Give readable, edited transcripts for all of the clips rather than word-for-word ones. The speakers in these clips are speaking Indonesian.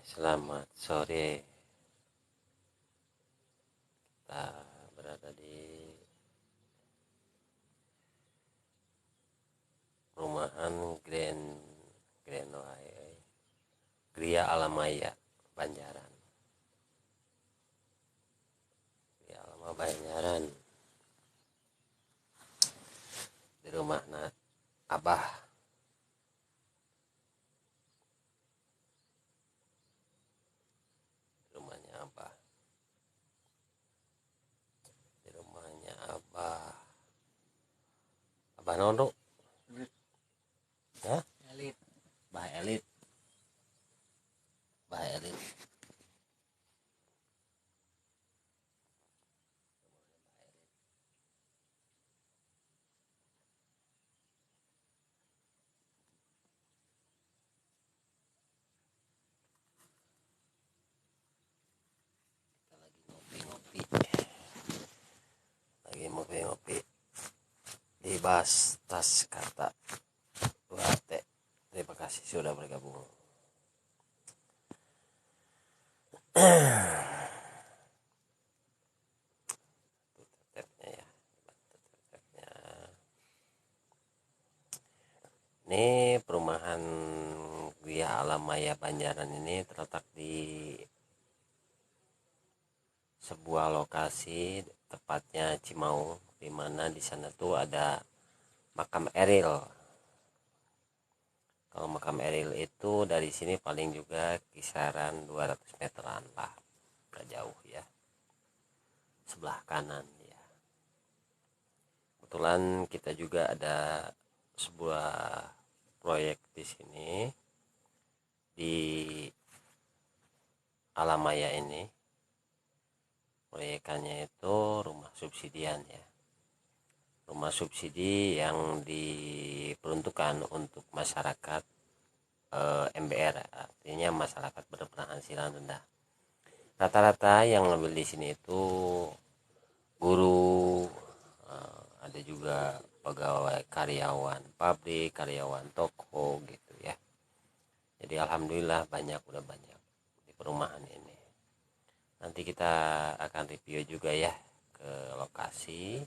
Selamat sore. Kita berada di perumahan Gria Alamaya, Banjaran. Gria Alama Banjaran. Di rumah Abah. Di rumahnya Abah. Di rumahnya Abah. Abah Nondo. Hah? Elit. Bah Elit. Bah Elit. Kita lagi ngopi-ngopi. Di Bas Tas Kata 2T. Terima kasih sudah bergabung. Ini perumahan Gria Alamaya Banjaran ini terletak di sebuah lokasi, tepatnya Cimaung, di mana di sana tuh ada makam Eril. Kalau makam Eril itu dari sini paling juga kisaran 200 meteran lah, udah jauh ya. Sebelah kanan ya. Kebetulan kita juga ada sebuah proyek di sini di Alamaya ini. Proyekannya itu rumah subsidian ya. Rumah subsidi yang diperuntukkan untuk masyarakat MBR, artinya masyarakat berpenghasilan rendah. Rata-rata yang ngambil di sini itu guru, ada juga pegawai, karyawan pabrik, karyawan toko gitu ya. Jadi alhamdulillah udah banyak di perumahan ini. Nanti kita akan review juga ya ke lokasi,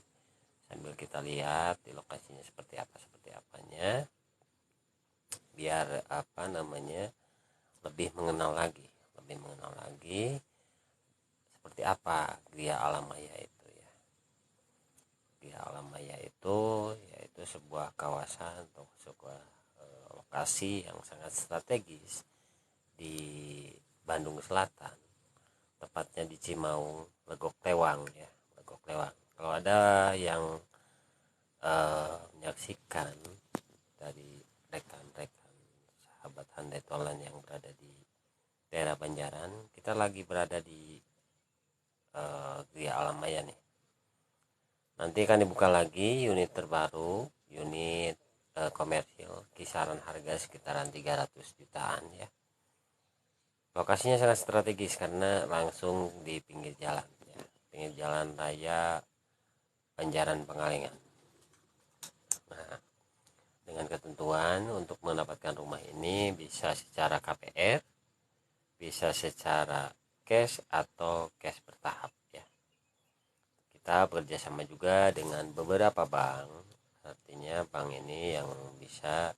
sambil kita lihat di lokasinya seperti apanya, biar lebih mengenal lagi seperti apa Gria Alamaya itu ya. Gria Alamaya itu yaitu sebuah kawasan atau sebuah lokasi yang sangat strategis di Bandung Selatan, tepatnya di Cimaung, Legok Lewang ya. Legok Lewang. Kalau ada yang menyaksikan dari rekan-rekan sahabat handai tolan yang berada di daerah Banjaran, kita lagi berada di Gria Alamaya nih. Nanti akan dibuka lagi unit terbaru, unit komersil, kisaran harga sekitaran 300 jutaan ya. Lokasinya sangat strategis karena langsung di pinggir jalan ya. Pinggir jalan raya Banjaran Pengalengan. Nah, dengan ketentuan untuk mendapatkan rumah ini bisa secara KPR, bisa secara cash atau cash bertahap ya. Kita bekerjasama juga dengan beberapa bank, artinya bank ini yang bisa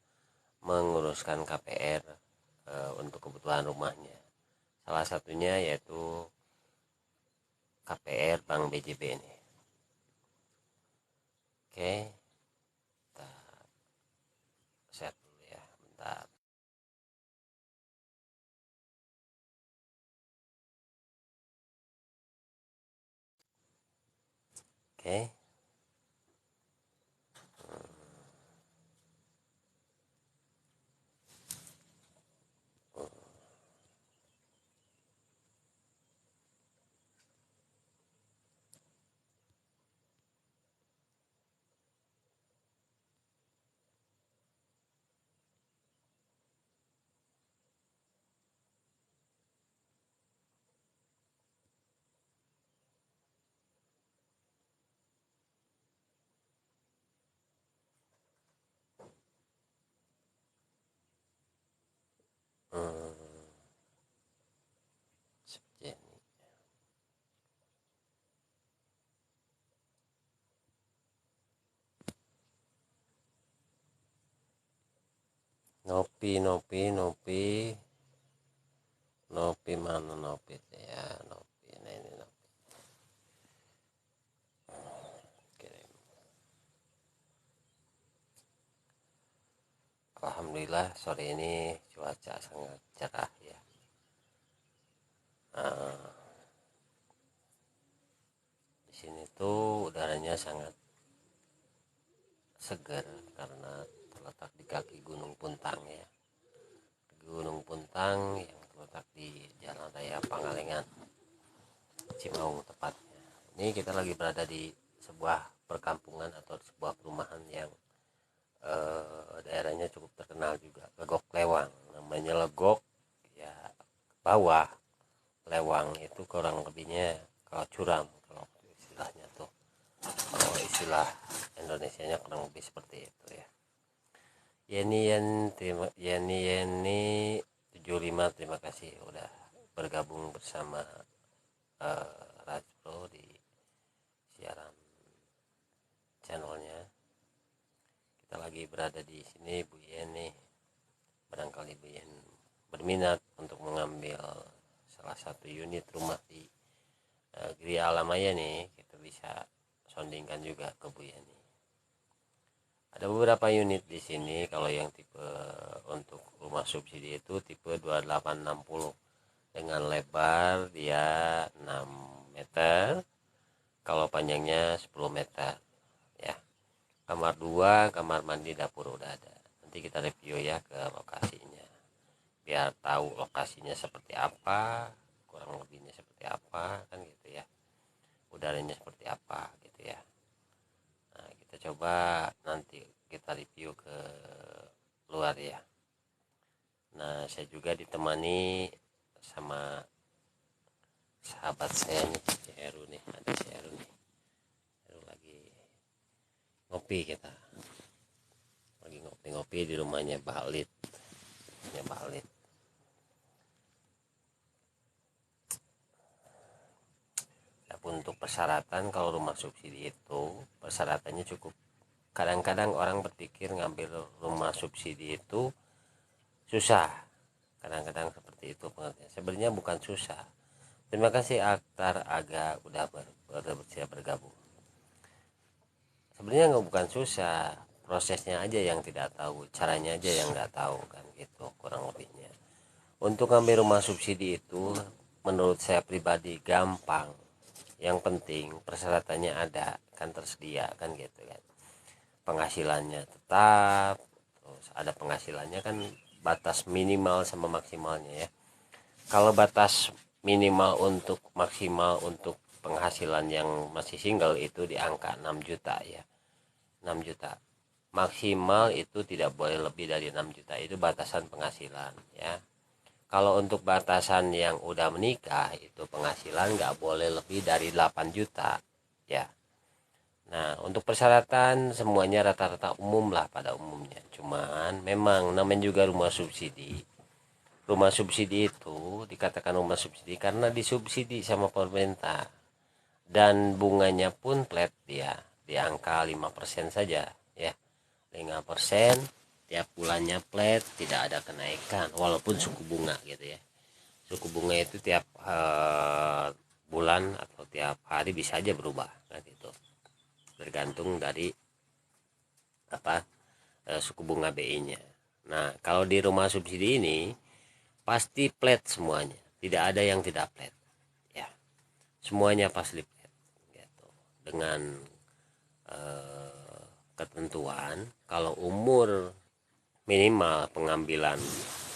menguruskan KPR untuk kebutuhan rumahnya. Salah satunya yaitu KPR Bank BJB ini. Oke, kita share dulu ya, bentar. Oke. Nopi mana nopi ya, nopi. Nah, ini nopi. Kirim. Alhamdulillah sore ini cuaca sangat cerah ya. Di sini tuh udaranya sangat segar karena terletak di kaki Gunung Puntang ya. Gunung Puntang yang terletak di Jalan Raya Pangalengan, Cimaung tepatnya. Ini kita lagi berada di sebuah perkampungan atau sebuah perumahan yang daerahnya cukup terkenal juga, Legok Lewang. Namanya Legok ya, bawah Lewang itu kurang lebihnya kalau curam, kalau istilahnya tuh, kalau istilah Indonesianya kurang lebih seperti itu ya. Yeni 75, terima kasih udah bergabung bersama Rajpro di siaran channelnya. Kita lagi berada di sini, Bu Yeni. Barangkali Bu Yeni berminat untuk mengambil salah satu unit rumah di Gria Alamaya nih, kita bisa soundingkan juga ke Bu Yeni. Ada beberapa unit di sini. Kalau yang tipe untuk rumah subsidi itu tipe 2860 dengan lebar dia 6 meter, kalau panjangnya 10 meter ya. Kamar 2, kamar mandi, dapur udah ada. Nanti kita review ya ke lokasinya biar tahu lokasinya seperti apa, kurang lebihnya seperti apa kan gitu ya, udaranya seperti apa gitu ya. Nah, kita coba nanti kita review ke luar ya. Nah, saya juga ditemani sama sahabat saya nih, si Heru nih. Ada si Heru nih. Heru lagi ngopi, kita lagi ngopi-ngopi di rumahnya Balit. Untuk persyaratan, kalau rumah subsidi itu persyaratannya cukup. Kadang-kadang orang berpikir ngambil rumah subsidi itu susah, kadang-kadang seperti itu pengertian. Sebenarnya bukan susah. Terima kasih Aktar Aga udah bersiap bergabung. Sebenarnya nggak, bukan susah, prosesnya aja yang tidak tahu, caranya aja yang nggak tahu kan gitu kurang lebihnya. Untuk ngambil rumah subsidi itu menurut saya pribadi gampang. Yang penting persyaratannya ada, kan tersedia kan gitu kan. Penghasilannya tetap, terus ada penghasilannya kan, batas minimal sama maksimalnya ya. Kalau batas minimal untuk maksimal untuk penghasilan yang masih single itu di angka 6 juta ya. 6 juta maksimal, itu tidak boleh lebih dari 6 juta, itu batasan penghasilan ya. Kalau untuk batasan yang udah menikah itu penghasilan nggak boleh lebih dari 8 juta ya. Nah, untuk persyaratan semuanya rata-rata umum lah pada umumnya. Cuman memang namanya juga rumah subsidi. Rumah subsidi itu dikatakan rumah subsidi karena disubsidi sama pemerintah. Dan bunganya pun flat dia, di angka 5% saja ya. 5% tiap bulannya flat, tidak ada kenaikan walaupun suku bunga gitu ya. Suku bunga itu tiap bulan atau tiap hari bisa aja berubah kan gitu, tergantung dari apa suku bunga BI-nya. Nah, kalau di rumah subsidi ini pasti flat semuanya, tidak ada yang tidak flat ya, semuanya pasti flat gitu. Dengan ketentuan kalau umur minimal pengambilan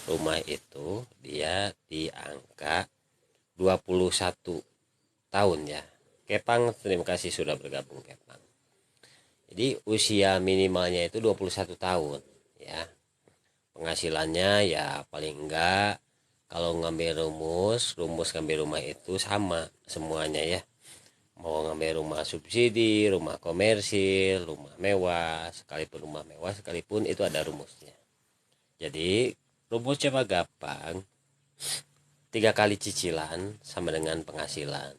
rumah itu dia di angka 21 tahun ya. Kepang, terima kasih sudah bergabung Kepang. Jadi usia minimalnya itu 21 tahun ya. Penghasilannya ya paling enggak, kalau ngambil rumus ngambil rumah itu sama semuanya ya. Mau ngambil rumah subsidi, rumah komersil, rumah mewah, sekalipun itu ada rumusnya. Jadi rumusnya mah gampang, 3 kali cicilan sama dengan penghasilan.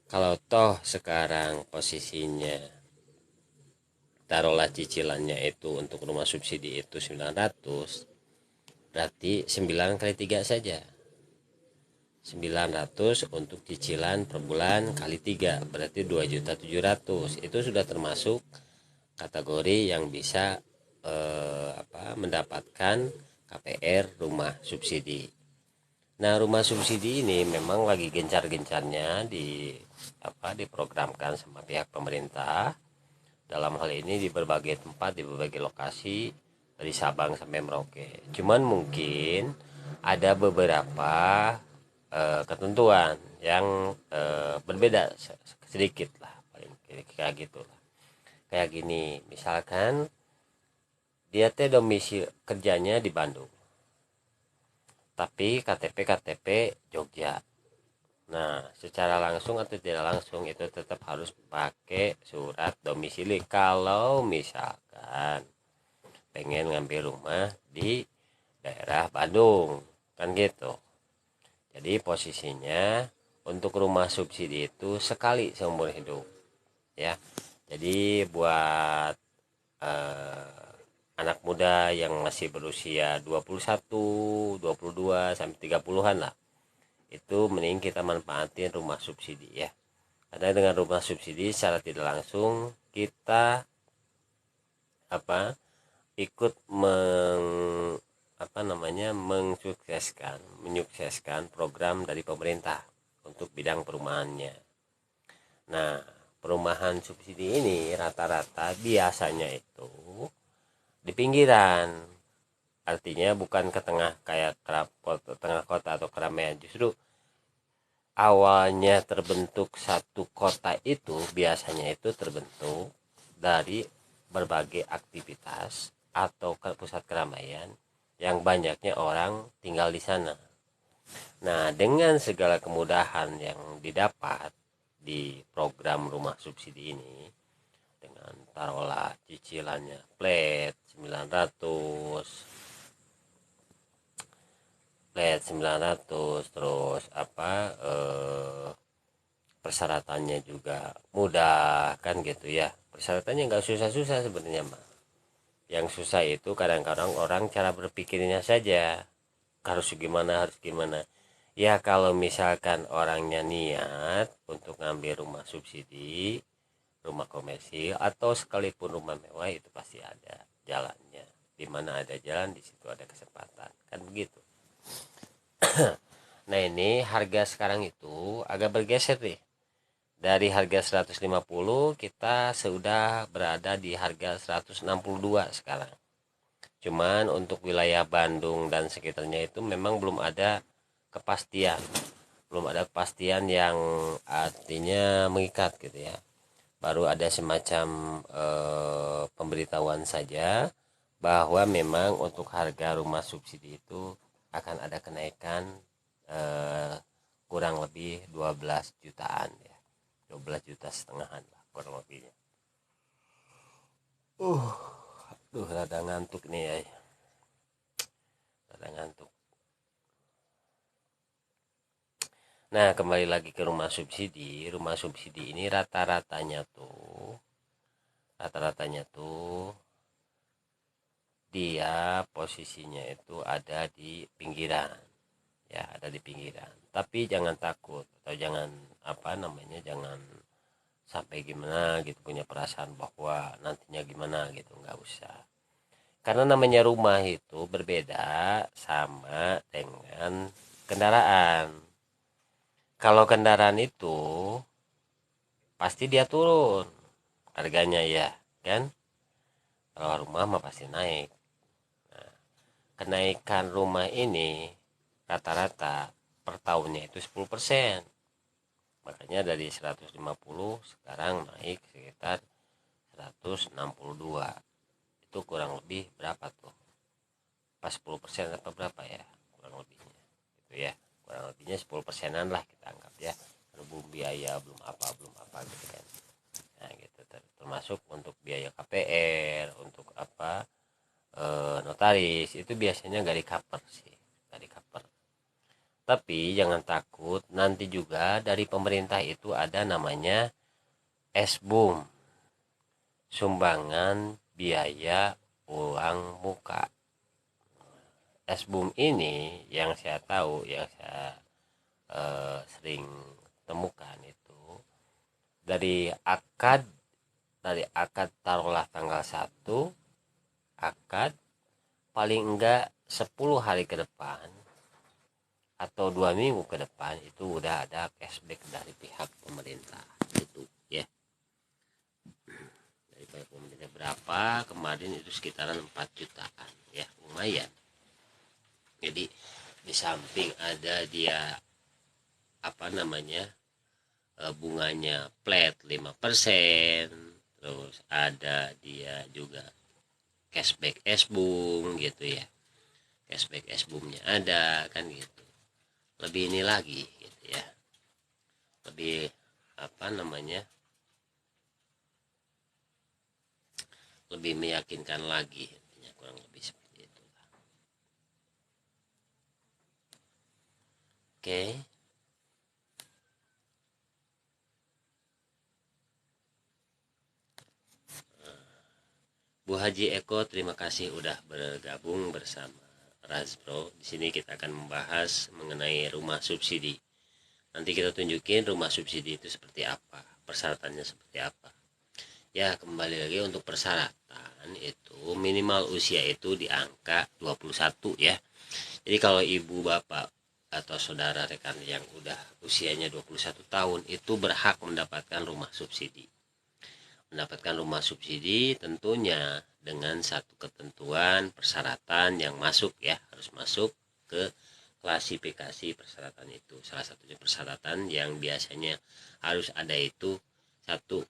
Kalau toh sekarang posisinya taruhlah cicilannya itu untuk rumah subsidi itu 900, berarti 9 kali 3 saja, 900 untuk cicilan per bulan kali 3 berarti 2.700.000. Itu sudah termasuk kategori yang bisa mendapatkan KPR rumah subsidi. Nah, rumah subsidi ini memang lagi gencar-gencarnya diprogramkan sama pihak pemerintah. Dalam hal ini di berbagai tempat, di berbagai lokasi dari Sabang sampai Merauke. Cuman mungkin ada beberapa ketentuan yang berbeda sedikit lah, paling kayak gitu lah. Kayak gini, misalkan dia teh domisili kerjanya di Bandung, tapi KTP Jogja. Nah, secara langsung atau tidak langsung itu tetap harus pakai surat domisili kalau misalkan pengen ngambil rumah di daerah Bandung, kan gitu. Jadi posisinya untuk rumah subsidi itu sekali seumur hidup, ya. Jadi buat anak muda yang masih berusia 21, 22 sampai 30-an lah, itu mending kita manfaatin rumah subsidi ya. Karena dengan rumah subsidi secara tidak langsung kita ikut menyukseskan program dari pemerintah untuk bidang perumahannya. Nah, perumahan subsidi ini rata-rata biasanya itu di pinggiran, artinya bukan ke tengah kayak tengah kota atau keramaian. Justru awalnya terbentuk satu kota itu biasanya itu terbentuk dari berbagai aktivitas atau ke pusat keramaian yang banyaknya orang tinggal di sana. Nah, dengan segala kemudahan yang didapat di program rumah subsidi ini, dengan taruhlah cicilannya flat 900, terus persyaratannya juga mudah kan gitu ya. Persyaratannya nggak susah-susah sebenarnya mah. Yang susah itu kadang-kadang orang cara berpikirnya saja, harus gimana ya. Kalau misalkan orangnya niat untuk ngambil rumah subsidi, rumah komersil atau sekalipun rumah mewah, itu pasti ada jalannya. Di mana ada jalan di situ ada kesempatan, kan begitu. Nah, ini harga sekarang itu agak bergeser nih. Dari harga 150 kita sudah berada di harga 162 sekarang. Cuman untuk wilayah Bandung dan sekitarnya itu memang belum ada kepastian. Belum ada kepastian yang artinya mengikat gitu ya. Baru ada semacam pemberitahuan saja bahwa memang untuk harga rumah subsidi itu akan ada kenaikan kurang lebih 12 jutaan ya. 12 juta setengahan lah kurang lebihnya. Rada ngantuk nih ya. Rada ngantuk. Nah, kembali lagi ke rumah subsidi. Rumah subsidi ini rata-ratanya tuh dia posisinya itu ada di pinggiran. Ya, ada di pinggiran. Tapi jangan takut atau jangan jangan sampai gimana gitu punya perasaan bahwa nantinya gimana gitu, nggak usah. Karena namanya rumah itu berbeda sama dengan kendaraan. Kalau kendaraan itu pasti dia turun harganya ya kan. Kalau rumah mah pasti naik. Nah, kenaikan rumah ini rata-rata per tahunnya itu 10%. Makanya dari 150 sekarang naik sekitar 162. Itu kurang lebih berapa tuh? Pas 10% atau berapa ya? Kurang lebihnya. Gitu ya. Kurang lebihnya 10%-an lah kita anggap ya. Belum biaya, belum apa gitu kan. Nah, gitu. Termasuk untuk biaya KPR, untuk notaris itu biasanya nggak di cover sih, nggak di cover. Tapi jangan takut, nanti juga dari pemerintah itu ada namanya SBUM, sumbangan biaya uang muka. Esbum ini yang saya tahu, yang saya sering temukan itu dari akad, taruhlah tanggal 1 akad, paling enggak 10 hari ke depan atau 2 minggu ke depan itu udah ada cashback dari pihak pemerintah itu ya. Dari pihak pemerintah berapa kemarin itu sekitaran 4 jutaan ya, lumayan. Jadi di samping ada dia bunganya flat 5%, terus ada dia juga cashback esbum gitu ya, cashback esbumnya ada kan gitu. Lebih ini lagi gitu ya, lebih lebih meyakinkan lagi, kurang lebih seperti itu. Oke. Bu Haji Eko, terima kasih udah bergabung bersama Razbro. Di sini kita akan membahas mengenai rumah subsidi. Nanti kita tunjukin rumah subsidi itu seperti apa, persyaratannya seperti apa. Ya, kembali lagi untuk persyaratan itu minimal usia itu di angka 21 ya. Jadi kalau ibu bapak atau saudara rekan yang udah usianya 21 tahun itu berhak mendapatkan rumah subsidi. Mendapatkan rumah subsidi tentunya dengan satu ketentuan persyaratan yang masuk ya, harus masuk ke klasifikasi persyaratan itu. Salah satunya persyaratan yang biasanya harus ada itu satu,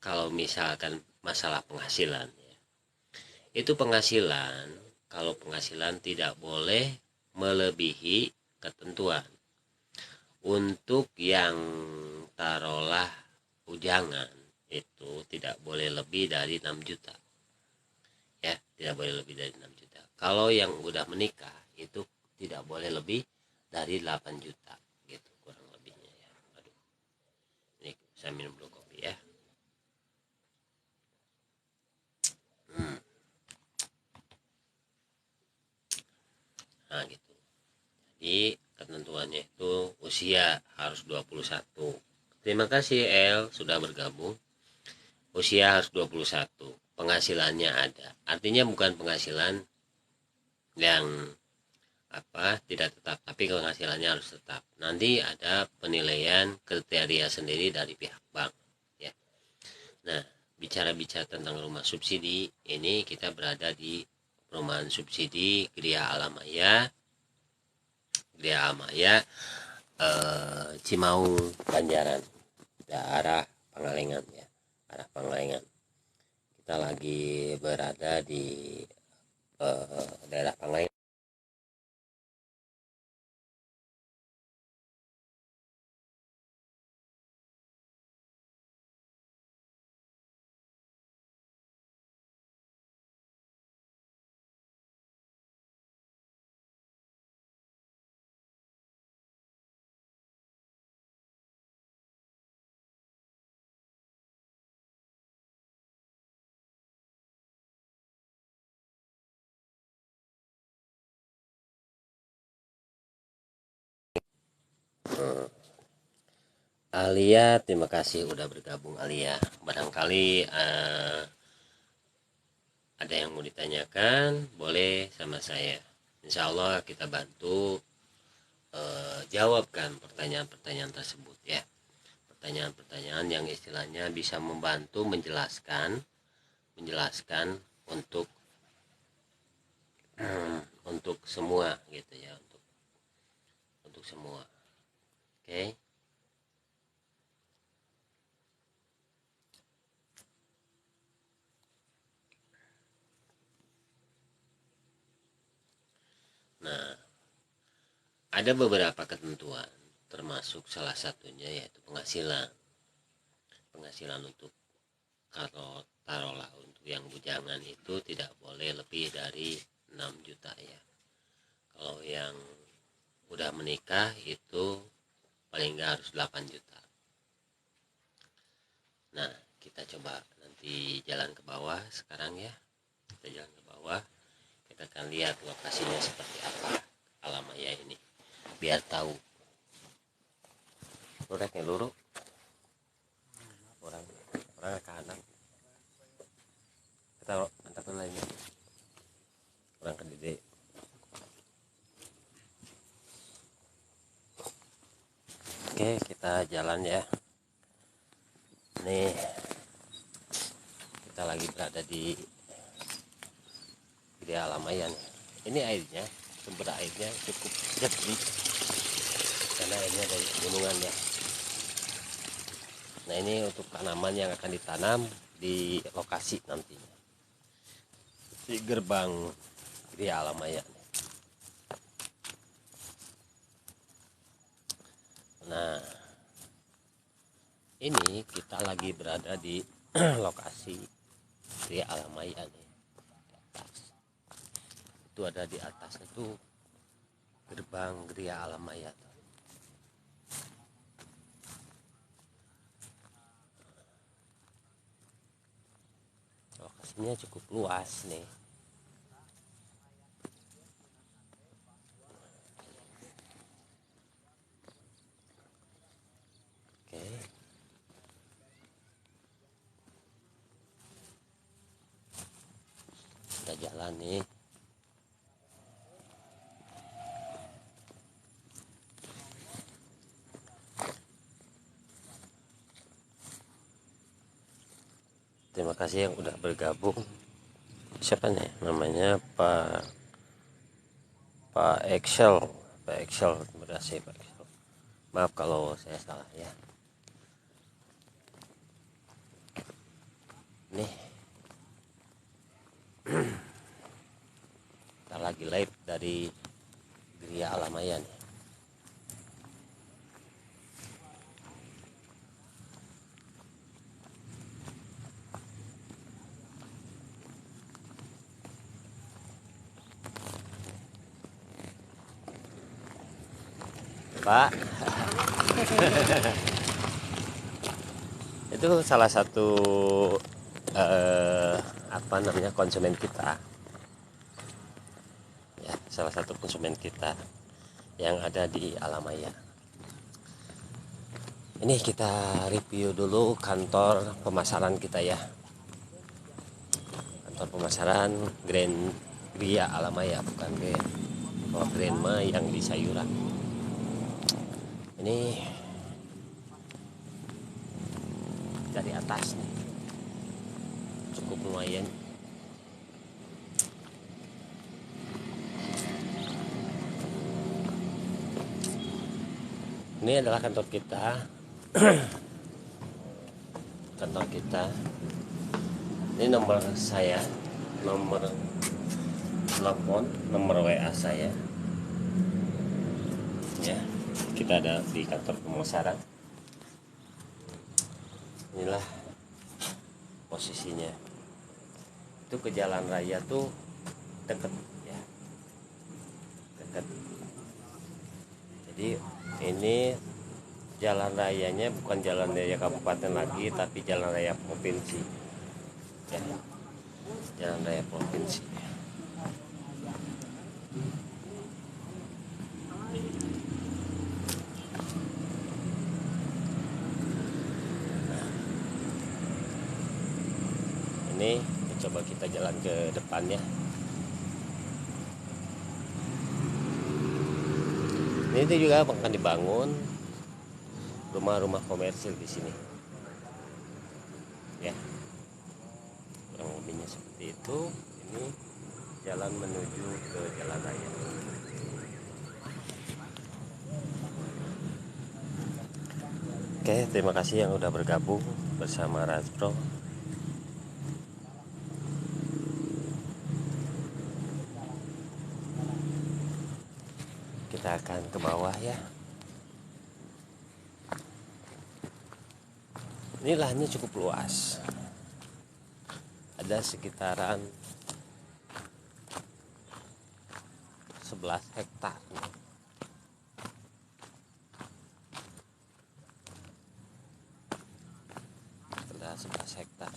kalau misalkan masalah penghasilan ya, itu penghasilan, kalau penghasilan tidak boleh melebihi ketentuan. Untuk yang taruhlah ujangan itu tidak boleh lebih dari 6 juta ya, tidak boleh lebih dari 6 juta. Kalau yang udah menikah itu tidak boleh lebih dari 8 juta gitu kurang lebihnya ya. Aduh, ini saya minum dulu kopi ya. Nah gitu, jadi ketentuannya itu usia harus 21. Terima kasih El sudah bergabung. Usia harus 21, penghasilannya ada, artinya bukan penghasilan yang tidak tetap, tapi penghasilannya harus tetap. Nanti ada penilaian kriteria sendiri dari pihak bank ya. Nah, bicara-bicara tentang rumah subsidi, ini kita berada di perumahan subsidi Gria Alamaya, Cimaung Banjaran, daerah Pangalengan ya, arah Pangalengan. Kita lagi berada di daerah Pangalengan. Alia, terima kasih udah bergabung Alia. Barangkali ada yang mau ditanyakan, boleh sama saya. Insya Allah kita bantu jawabkan pertanyaan-pertanyaan tersebut ya. Pertanyaan-pertanyaan yang istilahnya bisa membantu menjelaskan untuk semua gitu ya, untuk semua. Oke. Nah, ada beberapa ketentuan, termasuk salah satunya yaitu penghasilan. Penghasilan untuk kalau taruhlah untuk yang bujangan itu tidak boleh lebih dari 6 juta ya. Kalau yang udah menikah itu paling nggak harus 8 juta. Nah, kita coba nanti di jalan ke bawah sekarang ya. Kita jalan ke bawah, kita akan lihat lokasinya seperti apa Alamaya ini biar tahu. Lureknya luru orang ke kanan, kita antar lainnya orang ke dede. Oke, kita jalan ya. Nih kita lagi berada di Alamaya nih. Ini airnya, sumber airnya cukup jernih karena airnya dari gunungan ya. Nah, ini untuk tanaman yang akan ditanam di lokasi nantinya di gerbang Gria Alamaya nih. Nah, ini kita lagi berada di lokasi Gria Alamaya nih. Di atas. Itu ada di atas itu gerbang Gria Alamaya. Lokasinya cukup luas nih. Oke. Kita jalan nih. Terima kasih yang udah bergabung. Siapa nih namanya? Pak Excel. Terima kasih Pak Excel. Maaf kalau saya salah ya. Nih kita lagi live dari Gria Alamaya nih. Pak itu salah satu apa namanya konsumen kita ya, salah satu konsumen kita yang ada di Alamaya. Ini kita review dulu kantor pemasaran kita ya, kantor pemasaran Gria Alamaya, bukan Grand mah yang di Sayuran. Ini dari atas nih, cukup lumayan. Ini adalah kantor kita. Kantor kita. Ini nomor saya, nomor telepon, nomor WA saya. Ya, kita ada di kantor pemasaran. Inilah posisinya. Itu ke jalan raya tuh deket ya, deket. Jadi ini jalan rayanya bukan jalan raya kabupaten lagi, tapi jalan raya provinsi ya, jalan raya provinsi. Ini coba kita jalan ke depannya. Ini tuh juga akan dibangun rumah-rumah komersil di sini. Ya, kurang lebihnya seperti itu. Ini jalan menuju ke jalan raya. Oke, terima kasih yang udah bergabung bersama Razbro. Kita akan ke bawah ya. Ini lahannya cukup luas. Ada sekitaran 11 hektar. Ada 11 hektar.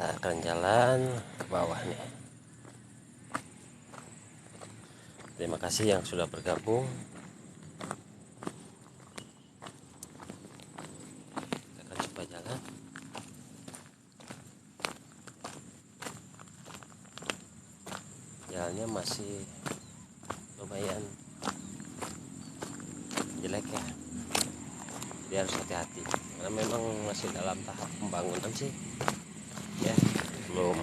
kita akan jalan ke bawah nih. Terima kasih yang sudah bergabung. Kita akan coba jalan. Jalannya masih lumayan jelek ya, dia harus hati-hati karena memang masih dalam tahap pembangunan sih ya, belum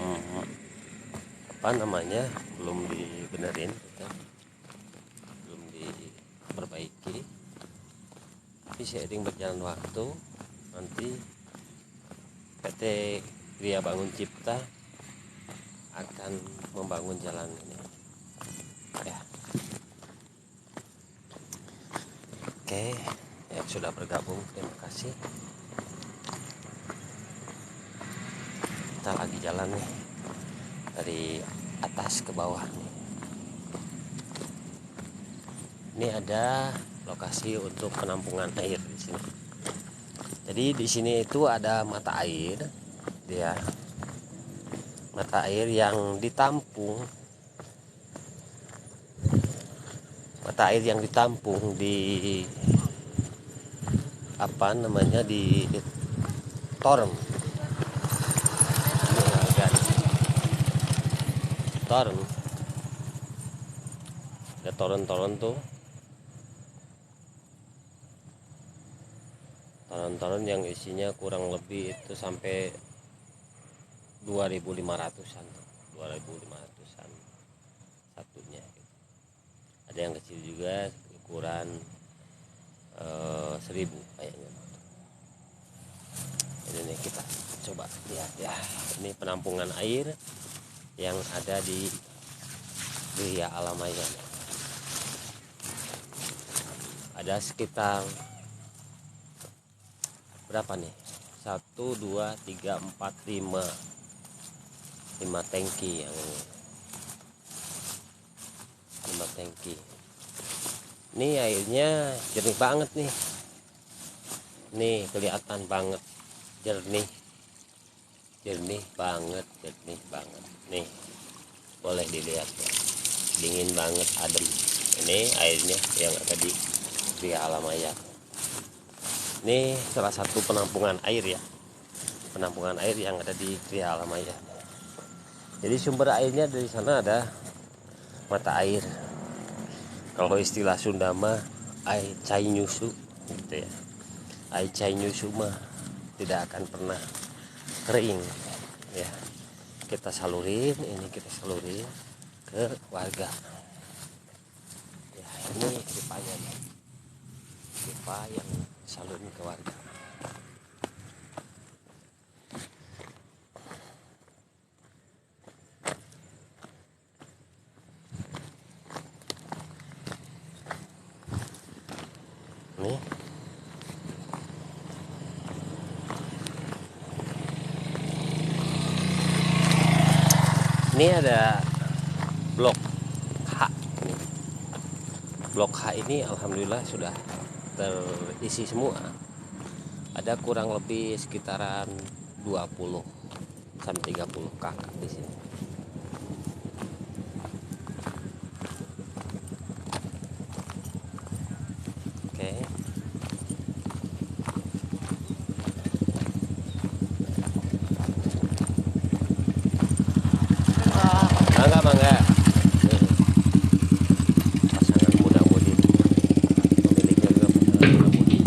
belum dibenerin gitu, belum diperbaiki, tapi seiring berjalan waktu nanti PT Gria Bangun Cipta akan membangun jalan ini ya. Oke, yang sudah bergabung terima kasih. Kita lagi jalan nih dari atas ke bawah nih. Ini ada lokasi untuk penampungan air di sini. Jadi di sini itu ada mata air, dia mata air yang ditampung, di di torrent. Ini agak torrent, ada torrent tuh, torrent yang isinya kurang lebih itu sampai 2.500-an, 2.500-an satunya gitu. Ada yang kecil juga ukuran 1.000 kayaknya. Ini kita coba lihat ya, ini penampungan air yang ada di Gria Alamaya. Ada sekitar berapa nih, 1, 2, 3, 4, 5 tangki yang ini, 5 tangki. Ini airnya jernih banget nih, kelihatan banget jernih banget nih, boleh dilihat ya, dingin banget, adem. Ini airnya yang ada di Gria Alamaya. Ini salah satu penampungan air ya, yang ada di Gria Alamaya. Jadi sumber airnya dari sana ada mata air, kalau istilah Sunda mah ai cai nyusu gitu ya. Ai cai nyusu mah tidak akan pernah kering ya. Kita salurin ke warga ya. Ini pipa yang salurin ke warga. Nih ini ada blok H. Blok H ini alhamdulillah sudah terisi semua. Ada kurang lebih sekitaran 20 sampai 30 kakak di sini. Oke. Bangga. Pasangan muda-mudi, pemiliknya juga pasangan muda-mudi.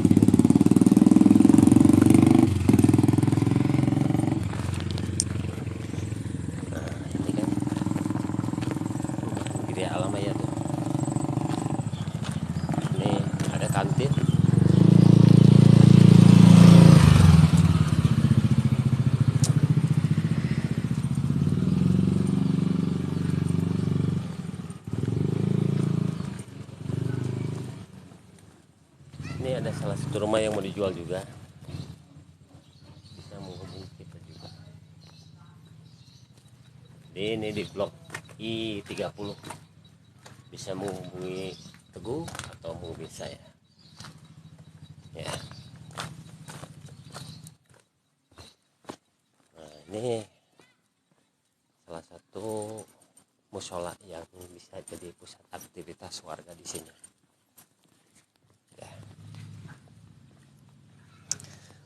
Nah, ini kan Gria Alamaya tuh. Ini ada kantin. Ini ada salah satu rumah yang mau dijual juga, bisa menghubungi kita juga. Ini di blok I30, bisa menghubungi Teguh atau menghubungi saya ya. Nah, ini musola yang bisa jadi pusat aktivitas warga di sini. Ya.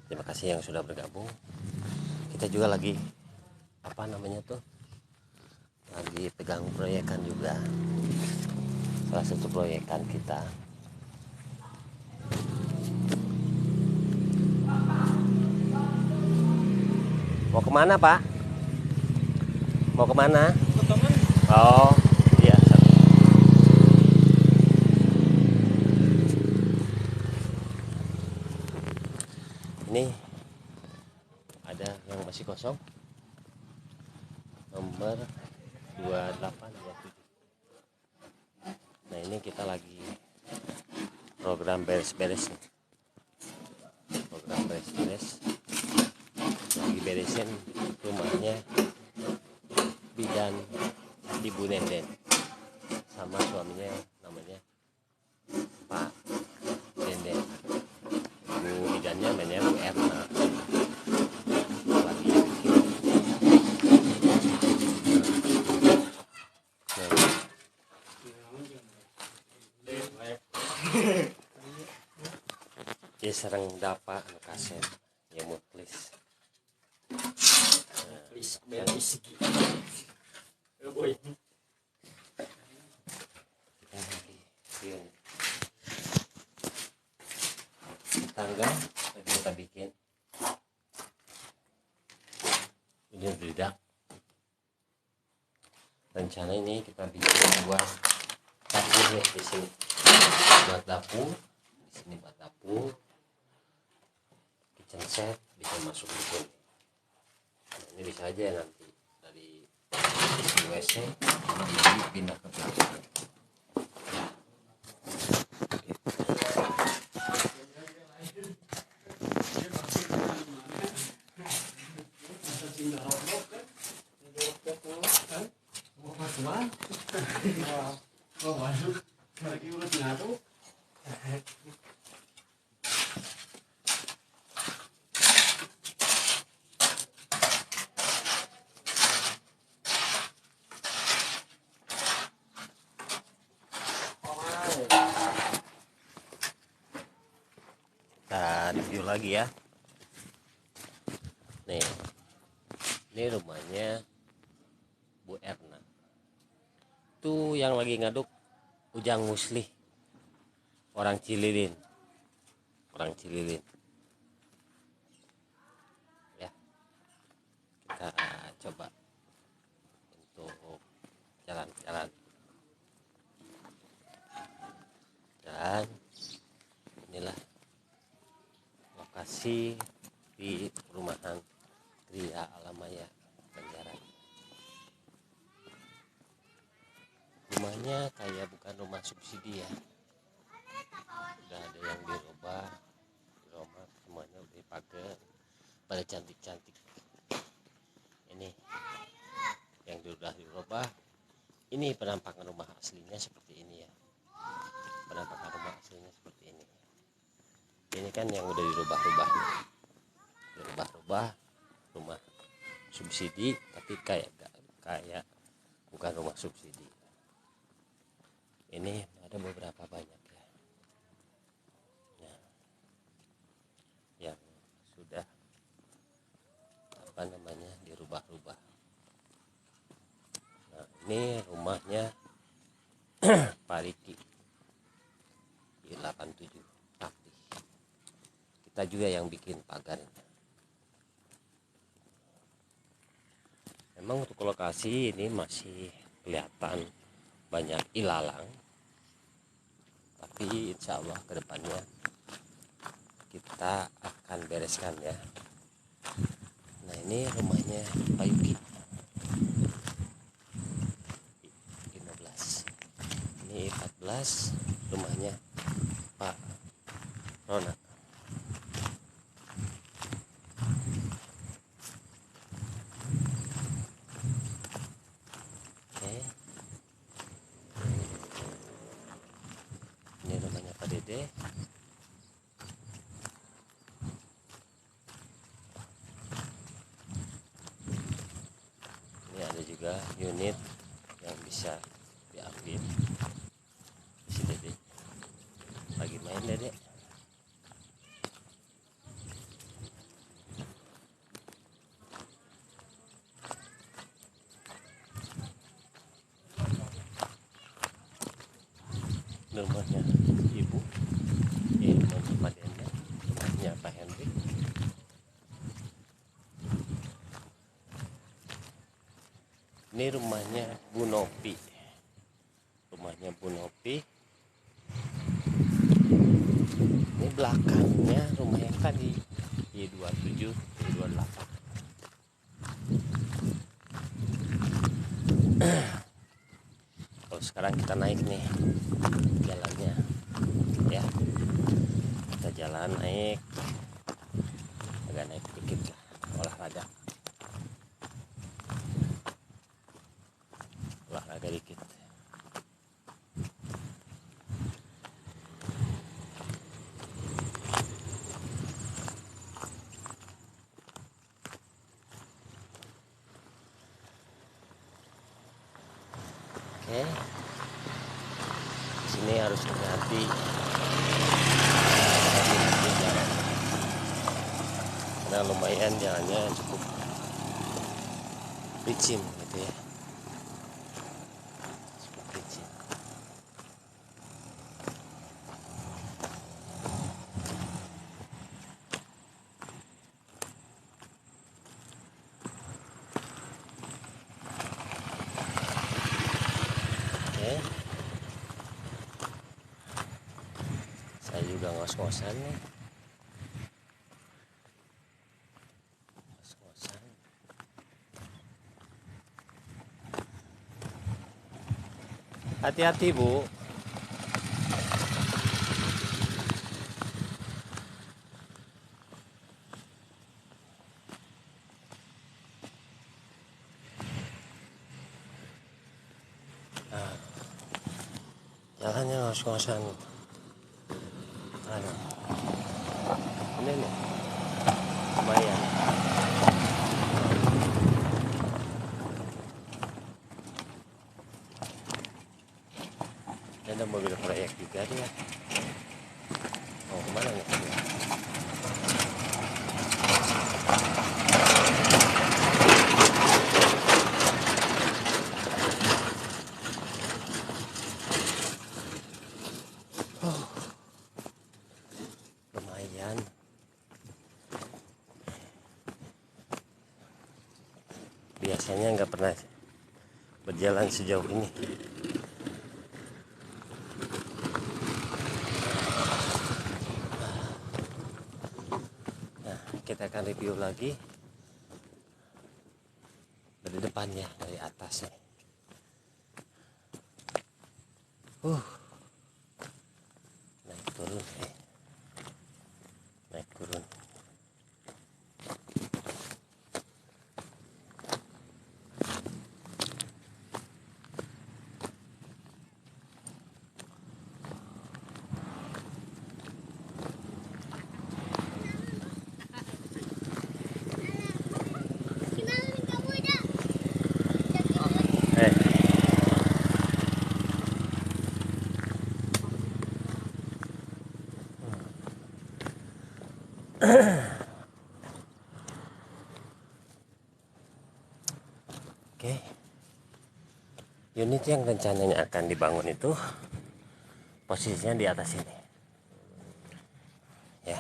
Terima kasih yang sudah bergabung. Kita juga lagi lagi pegang proyekan juga, salah satu proyekan kita. Mau kemana Pak? Mau kemana? Oh iya. Ini ada yang masih kosong, nomor 2827. Nah ini kita lagi program beres-beres nih, program beres-beres, lagi beresin rumahnya bidan Ibu Nenden sama suaminya namanya Pak Nenden. Ibu bidannya namanya Bu Erna. Lagi dia serang dapat kaset ya mutlis. Tangga kita bikin ini bedak. Rencana ini kita bikin buat dapur ya, di sini buat dapur, di sini buat dapur, kitchen set bisa masuk di sini. Nah, ini bisa aja nanti dari WC pindah ke belakang. Kita review lagi ya. Nih, ini rumahnya Bu Erna. Itu yang lagi ngaduk Ujang Muslih, orang Cililin. Ya, kita coba untuk jalan-jalan. Dan inilah lokasi di perumahan Gria Alamaya Banjaran. Rumahnya kayak bukan rumah subsidi ya, udah ada yang dirubah semuanya udah dipakai pada cantik-cantik. Ini yang sudah dirubah, ini penampakan rumah aslinya seperti ini ya, penampakan rumah aslinya seperti ini. Ini kan yang udah dirubah-rubah rumah subsidi, tapi kayak bukan rumah subsidi. Ini ada beberapa banyak ya, yang sudah dirubah-rubah. Nah ini rumahnya Pak Riki di 87 Rapi. Kita juga yang bikin pagarnya. Memang untuk lokasi ini masih kelihatan banyak ilalang, tapi insya Allah kedepannya kita akan bereskan ya. Nah ini rumahnya Pak Yuki 15, ini 14 rumahnya Pak Rona. Ini rumahnya Pak Dede. Ini ada juga unit yang bisa bisa diambil. Si Dede lagi main. Dede rumahnya ibu, rumahnya Pak Denda, rumahnya Pak Henry. Ini rumahnya Bu Nopi, rumahnya Bu Nopi. Ini belakangnya rumah yang tadi Y27, Y28. Kalau sekarang kita naik nih jalannya, ya kita jalan naik, agak naik dikit lah, olahraga dikit. Oke, di sini harus hati-hati jalan, karena lumayan jalannya cukup licin gitu ya, cukup licin. Oke, saya juga ngos-ngosan nih, ngos-ngosan. Hati-hati Bu. Nah, jalannya ngos-ngosan. Aduh, ini nih lumayan. Ada mobil proyek juga dia. Oh, kemana nih? Lumayan. Biasanya nggak pernah berjalan sejauh ini. Nah, kita akan review lagi dari depannya, dari atasnya. Naik turun, naik turun. Oke, unit yang rencananya akan dibangun itu posisinya di atas ini, ya.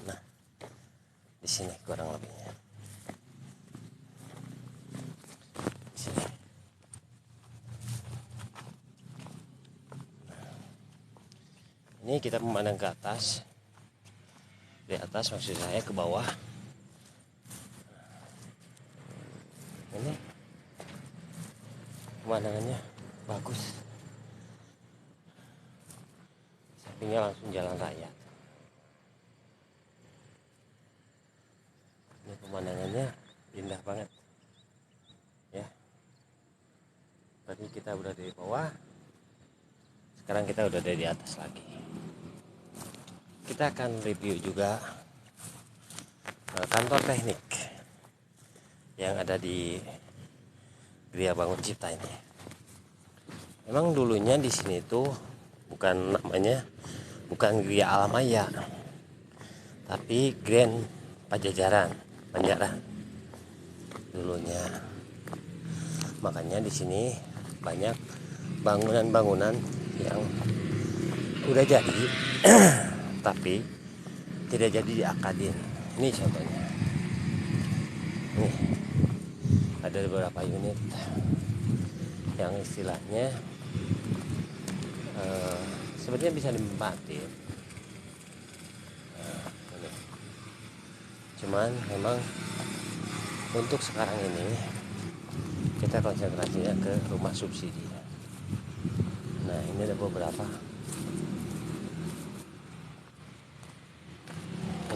Nah, di sini kurang lebihnya. Di sini. Ini kita memandang ke atas. Di atas maksud saya ke bawah. Ini pemandangannya bagus. Sampingnya langsung jalan raya. Ini pemandangannya indah banget, ya. Tadi kita udah dari bawah, sekarang kita udah dari atas lagi. Kita akan review juga kantor teknik yang ada di Gria Bangun Cipta ini. Memang dulunya di sini tuh bukan Gria Alamaya, tapi Grand Pajajaran Banjaran dulunya. Makanya di sini banyak bangunan-bangunan yang udah jadi tapi tidak jadi diakadin. Ini contohnya. Nih, ada beberapa unit yang istilahnya sebenarnya bisa dimanfaatin. Cuman memang untuk sekarang ini kita konsentrasinya ke rumah subsidi. Nah, ini ada beberapa.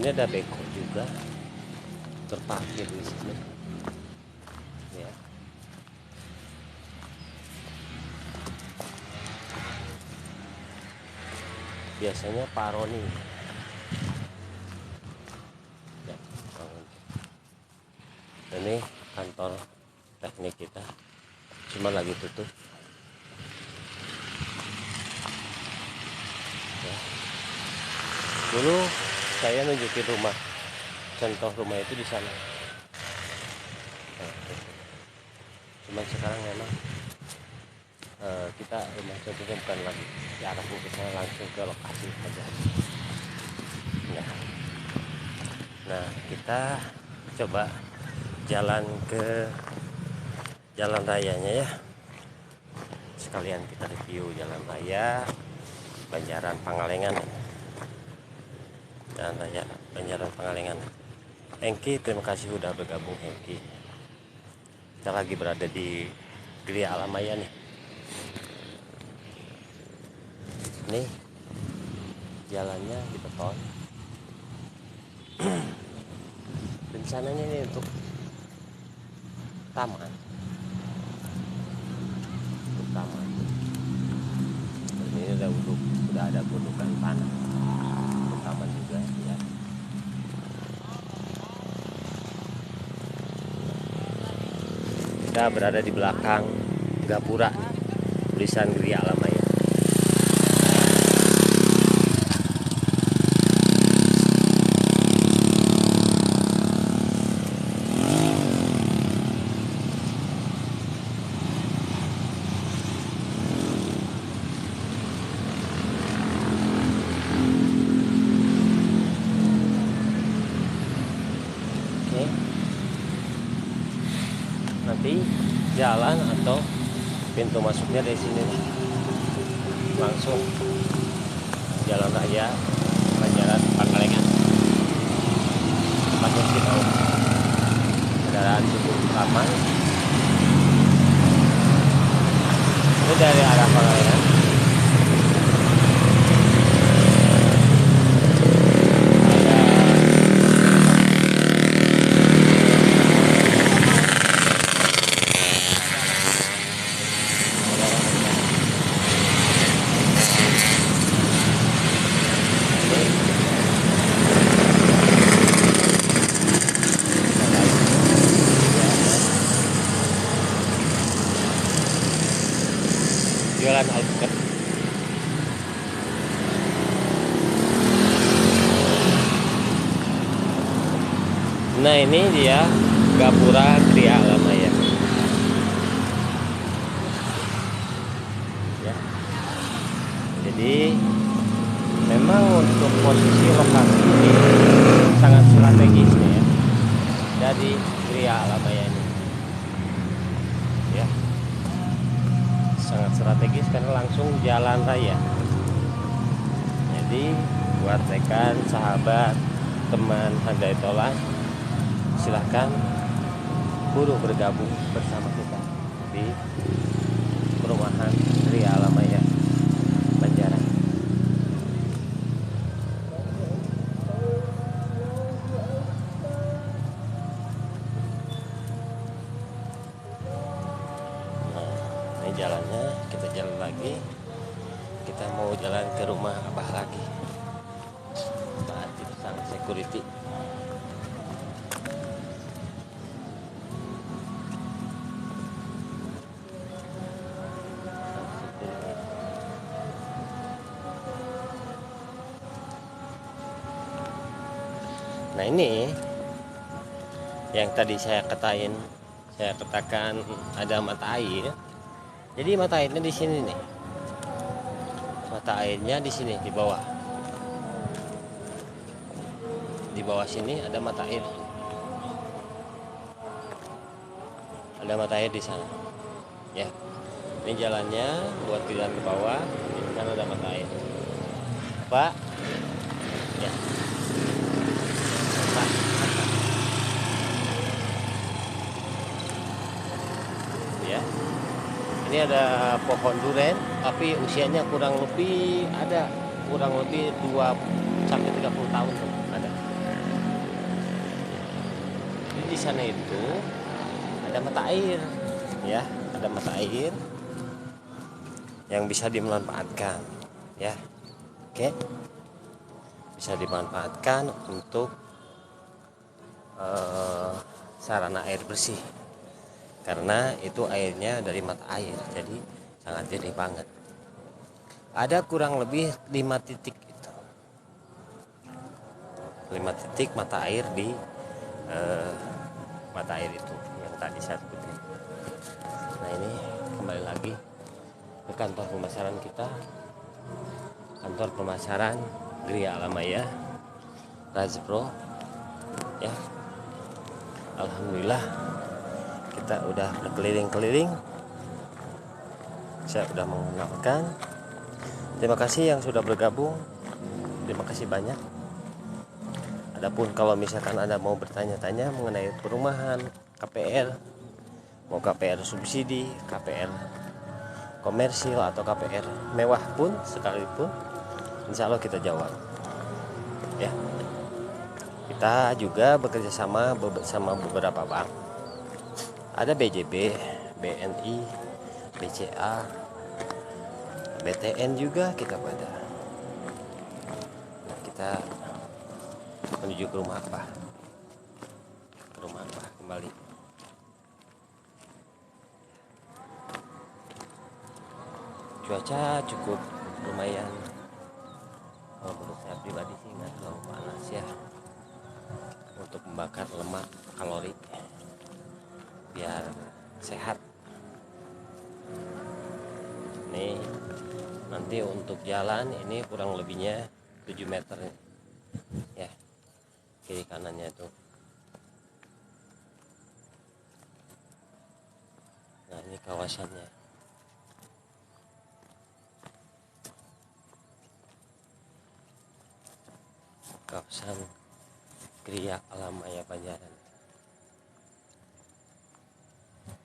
Ini ada beko juga terparkir di sini. Ya. Biasanya Pak Roni. Ya, ini kantor teknik kita, cuma lagi tutup. Ya. Dulu saya nunjukin rumah, contoh rumah itu di sana. Nah, cuman sekarang memang kita rumah contohnya bukan lagi di arah ke sana, langsung ke lokasi aja. Nah, kita coba jalan ke jalan rayanya ya. Sekalian kita review jalan raya Banjaran Pangalengan. Jalan raya Banjaran Pangalengan. Hengki, terima kasih udah bergabung Hengki. Kita lagi berada di Gria Alamaya nih. Nih jalannya di beton. Rencananya ini untuk taman. Ini udah ada gundukan tanah untuk taman juga ya. Kita berada di belakang gapura tulisan Gria Alamaya. Nanti jalan atau pintu masuknya dari sini langsung jalan raya Banjaran Pangalengan. Masuk kita kendaraan cukup ramai. Ini dari arah Pangalengan. Jualan alpukat. Nah, ini dia gapura Gria Alamaya ya. Jadi memang untuk posisi lokasi ini sangat strategis ya, dari Gria Alamaya ini ya. Sangat strategis karena langsung jalan raya. Jadi buat rekan, sahabat, teman handai tolan, silahkan buru bergabung bersama kita di perumahan Gria Alamaya Banjaran. Nah, ini jalannya, kita jalan lagi. Kita mau jalan ke rumah Abah lagi. Berarti pasang security. Nah ini yang tadi saya katakan ada mata air. Jadi mata airnya di sini nih. Mata airnya di sini di bawah. Di bawah sini ada mata air. Ada mata air di sana. Ya. Ini jalannya buat jalan ke bawah. Ini kan ada mata air. Pak. Ya. Pak. Ya. Ini ada pohon duren, tapi usianya kurang lebih 2 sampai 30 tahun ada. Jadi di sana itu ada mata air, ya, ada mata air yang bisa dimanfaatkan, ya, oke, bisa dimanfaatkan untuk sarana air bersih, karena itu airnya dari mata air, jadi sangat jernih banget. Ada kurang lebih 5 titik itu, 5 titik mata air di mata air itu yang tadi saya sebutin. Nah ini kembali lagi ke kantor pemasaran kita, kantor pemasaran Gria Alamaya Razpro, ya. Alhamdulillah kita udah berkeliling-keliling, saya udah mengenalkan. Terima kasih yang sudah bergabung, terima kasih banyak. Adapun kalau misalkan Anda mau bertanya-tanya mengenai perumahan, KPR, mau KPR subsidi, KPR komersil atau KPR mewah pun sekalipun, insya Allah kita jawab, ya. Kita juga bekerja sama beberapa bank, ada BJB, BNI, BCA, BTN juga kita pada. Nah, kita menuju ke rumah apa? Ke rumah apa kembali? Cuaca cukup lumayan. Kalau menurut saya pribadi sih nggak terlalu panas ya, untuk membakar lemak kalori biar sehat. Nih nanti untuk jalan ini kurang lebihnya 7 meter ya, kiri kanannya itu. Nah ini kawasannya, kawasan Gria Alamaya Banjaran,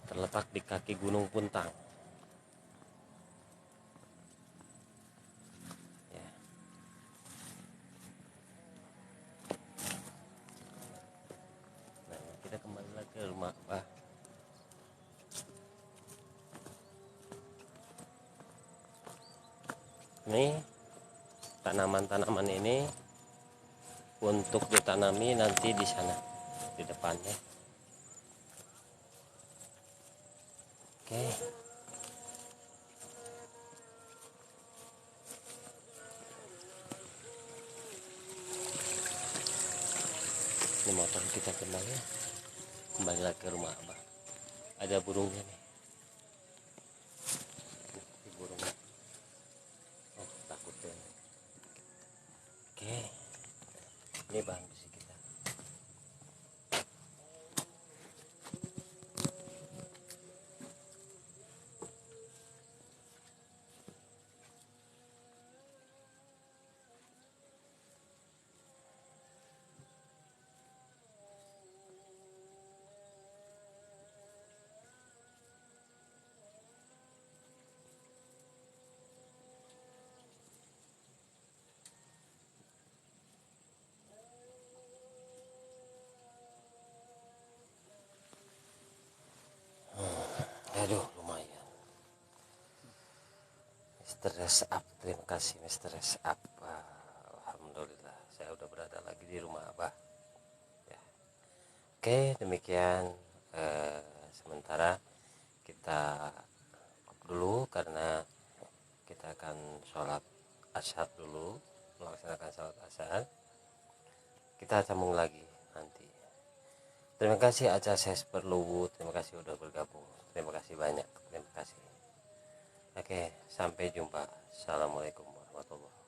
terletak di kaki Gunung Puntang, ya. Nah kita kembali lagi ke rumah Abah. Ini tanaman-tanaman ini untuk ditanami nanti di sana di depannya. Oke. Ini motor kita kembali lagi ke rumah Abah. Ada burungnya nih. Ini burungnya. Oh, takut deh. Oke. Ini bahan besi kita. Aduh, lumayan. Mr. Resap, terima kasih Mr. Resap. Alhamdulillah, saya udah berada lagi di rumah Abah. Ya. Oke, demikian sementara kita dulu karena kita akan sholat asyhar dulu, melaksanakan sholat asyhar. kita sambung lagi nanti. Terima kasih Aca Sesper Luwut, terima kasih udah bergabung, terima kasih banyak, terima kasih. Oke, sampai jumpa. Assalamualaikum warahmatullahi wabarakatuh.